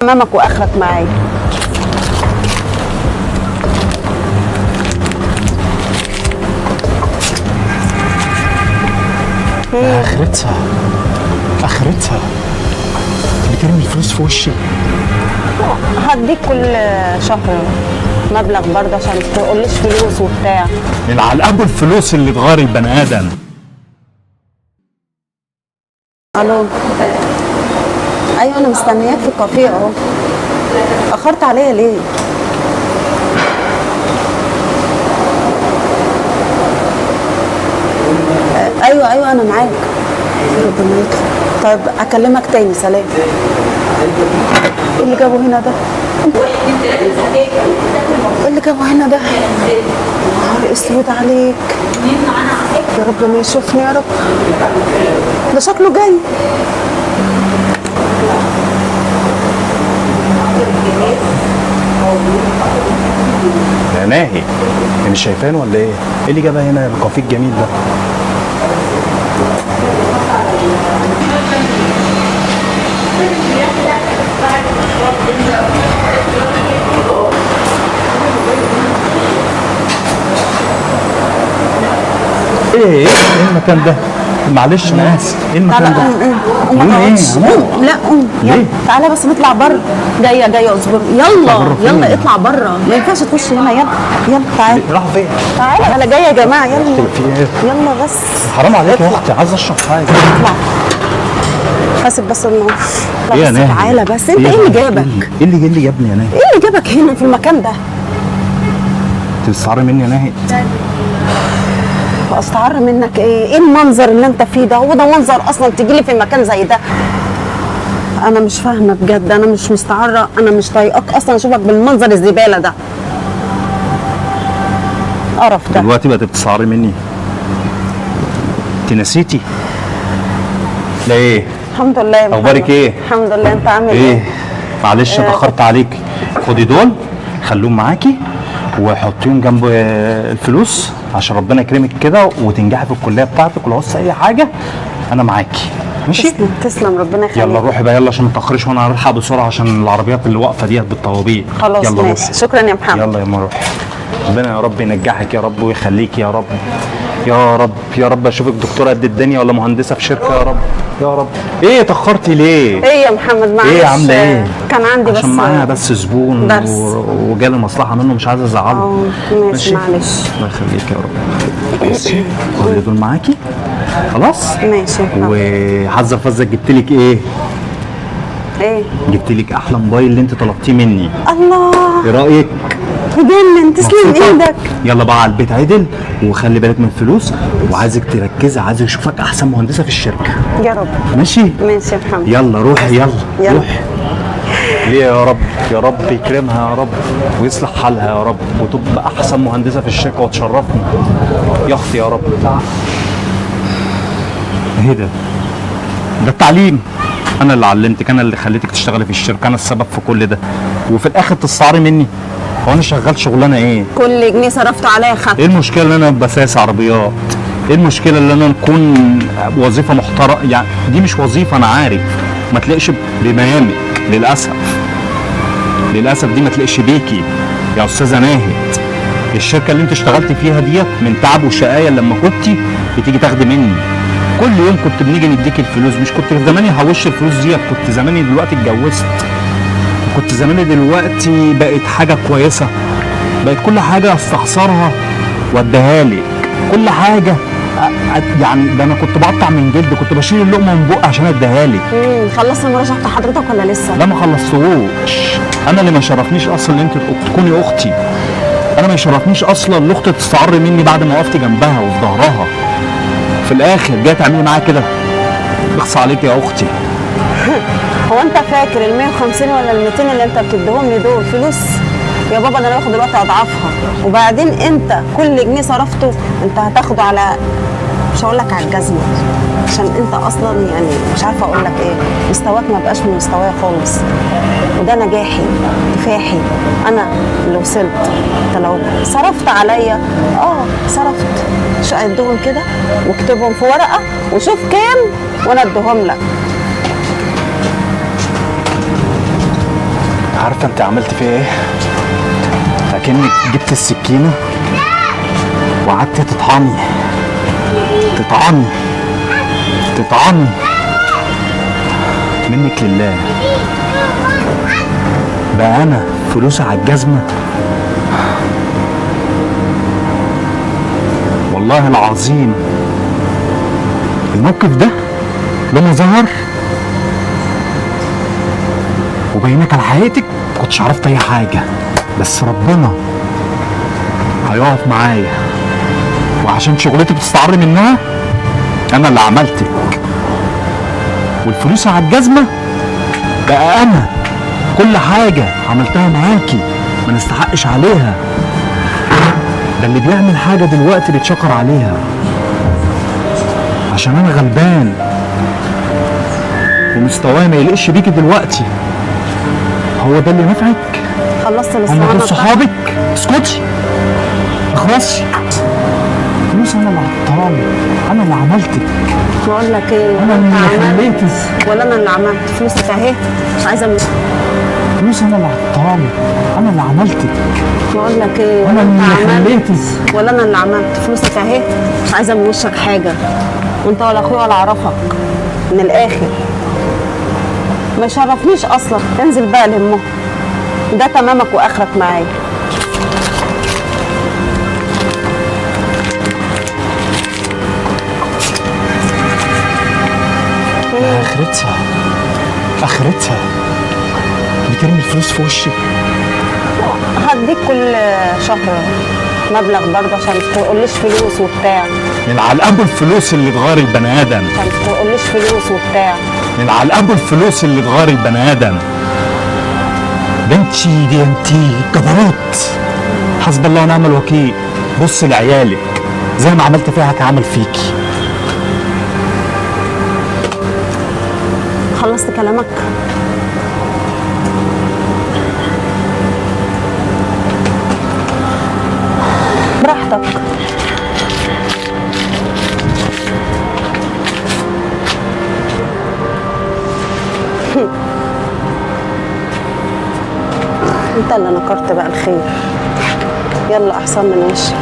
امامك واخرك معايا. اخرتها بترمي الفلوس في وشي. هديك كل شهر مبلغ برضه عشان ما تقوليش فلوس وبتاع. على ابو الفلوس اللي تغير البني ادم. الو. ايوه انا مستنياك في الكافيه اهو. اخرت عليا ليه؟ ايوه انا معاك. ربنا يدخل. طيب اكلمك تاني. سلام. ايه اللي جابه هنا ده؟ ايه اللي جابه هنا ده؟ نهار اسود عليك. يا رب ما يشوفني يا رب. ده شكله جاي. يا ناهي انت مش شايفاني ولا ايه؟ ايه اللي جابها هنا الكافيه الجميل ده؟ ايه المكان ده؟ معلش انا اسف. ايه المكان ده؟ قوم ايه؟ لا قوم. ليه؟ تعالى بس نطلع بره. جايه اصبر. يلا اطلع بره. ما ينفعش تخش هنا. يلا تعالى. راحوا فين؟ تعالى انا جايه يا جماعه. يلا في ايه؟ يلا بس. حرام عليك يا اختي، عايز اشرب حاجه. اطلع. حاسب بس النار. ايه يا ناهي؟ تعالى بس. انت ايه اللي جابك؟ ايه اللي جابني يا ناهي؟ ايه اللي جابك هنا في المكان ده؟ انت بتستعري مني يا ناهي؟ استعر منك ايه المنظر اللي انت فيه ده؟ هو ده منظر اصلا تجي لي في مكان زي ده؟ انا مش فاهمه بجد. انا مش مستعره. انا مش طايقاك اصلا اشوفك بالمنظر الزباله ده. قرف ده. دلوقتي بقت بتستعري مني. انت نسيتي؟ لا ايه؟ الحمد لله يا محمد. اخبارك ايه؟ الحمد لله. انت عامل ايه؟ معلش اتاخرت عليك. خدي دول خلوهم معاكي وحطيهم جنب الفلوس عشان ربنا يكرمك كده وتنجحي في الكليه بتاعتك. ولو عاوزتي اي حاجه انا معاكي. ماشي؟ تسلم ربنا يخليك. يلا روحي بقى يلا عشان ما تاخريش وانا هلحق بسرعه عشان العربيات اللي واقفه ديت بالطوابير. خلاص يلا ماشي. روحي. شكرا يا محمد. يلا يا روحي. ربنا يا رب ينجحك يا رب ويخليك يا رب. يا رب اشوفك دكتوره قد الدنيا ولا مهندسه في شركه يا رب. يا رب. ايه اتاخرتي ليه؟ ايه يا محمد؟ معلش. ايه عامله ايه؟ كان عندي عشان معايا بس زبون وجالي مصلحه منه مش عايز ازعله. ماشي معلش. الله يخليك يا رب. بصي كل دول معاكي خلاص؟ ماشي. وحظ فزك جبت لك ايه؟ جبت لك احلى موبايل اللي انت طلبتيه مني. الله. ايه رايك؟ جنن. تسلم ايدك. يلا بقى على البيت عدل وخلي بالك من الفلوس وعايزك تركزي. عايز اشوفك احسن مهندسه في الشركه. يا رب. ماشي يا محمد. يلا روحي. يلا روحي. ليه يا رب؟ يا رب يكرمها يا رب ويصلح حالها يا رب وتبقى احسن مهندسه في الشركه وتشرفني يا اختي يا رب. ايه ده التعليم. انا اللي علمتك، انا اللي خليتك تشتغلي في الشركه، انا السبب في كل ده وفي الاخر تستعري مني. هو انا شغال شغلانه ايه؟ كل جنيه صرفته عليا خدته. ايه المشكله ان انا ابقى سايس عربيات؟ ايه المشكله ان انا نكون وظيفه محترمه؟ يعني دي مش وظيفه انا عارف ما تلاقيش بميامك. للاسف دي ما تلاقيش بيكي يا استاذه ناهد. الشركه اللي انت اشتغلتي فيها ديت من تعب وشقايه لما كنتي بتيجي تاخدي مني كل يوم كنت بنيجي نديك الفلوس. مش كنت زماني هوش الفلوس ديت، كنت زماني دلوقتي اتجوزت، كنت زماني دلوقتي بقت حاجه كويسه، بقت كل حاجه استخسرها واديها لك. كل حاجه يعني ده انا كنت بقطع من جلد، كنت بشيل اللقمه من بقي عشان اديها لك. خلصت مراجعه حضرتك ولا لسه؟ لا ما خلصتهوش. انا اللي ما يشرفنيش اصلا ان انت تكوني اختي. انا ما يشرفنيش اصلا ان اختي تستعر مني بعد ما وقفت جنبها وفي ظهرها. في الاخر جايه تعملي معايا كده؟ بخص عليك يا اختي. هو انت فاكر ال 150 ولا ال 200 اللي انت بتديهم لي دول فلوس؟ يا بابا ده انا باخد دلوقتي اضعافها. وبعدين انت كل جنيه صرفته انت هتاخده على، مش هقول لك على الجزمه عشان انت اصلا يعني مش عارفه اقول لك ايه، مستواك ما بقاش من مستواي خالص. وده نجاحي كفاحي انا اللي وصلت. انت لو صرفت عليا صرفت ادهم كده واكتبهم في ورقه وشوف كام وانا اديهم لك. عارفه انت عملت فيها ايه؟ اكنك جبت السكينه وقعدت تطعني تطعني تطعني. منك لله بقى انا فلوسي على الجزمه. والله العظيم الموقف ده لما ظهر وبينك على حقيقتك ما كنتش عرفت اي حاجه، بس ربنا هيقف معايا، وعشان شغلتي بتستعر منها انا اللي عملتك، والفلوس على الجزمه بقى انا كل حاجه عملتها معاكي ما نستحقش عليها. ده اللي بيعمل حاجه دلوقتي بيتشكر عليها، عشان انا غلبان ومستواي ما يلقش بيكي دلوقتي. هو ده اللي نفعك؟ خلصت هم الاسطوانه دول صحابك؟ اسكتي اخلصي. فلوس انا اللي عطاني، انا اللي عملتك، بقول لك ايه، انا انت اللي عملت خليتك. ولا انا اللي عملت؟ فلوسك اهي، مش عايزه من... فلوس انا اللي عطاني، انا اللي عملتك، بقول لك ايه، انا انت اللي عملت خليتك. ولا انا اللي عملت؟ فلوسك اهي، مش عايزه من وشك حاجه، وانت ولا اخويا ولا اعرفك من الاخر، ما يشرفنيش اصلا. انزل بقى لامه، ده تمامك واخرك معايا. اخرتها اخرتها بترمي الفلوس في وشي. هديك كل شهر مبلغ برضه عشان ما تقوليش فلوس وبتاع، من على ابو الفلوس اللي تغير البني ادم، عشان ما تقوليش فلوس وبتاع. من على ابو الفلوس اللي تغير البني ادم. بنتي دي انتي جبروت، حسب الله ونعم الوكيل. بص لعيالك زي ما عملت فيها هتعمل فيكي. خلصت كلامك؟ براحتك. انت اللي نكرت بقى الخير. يلا احسن من وشك.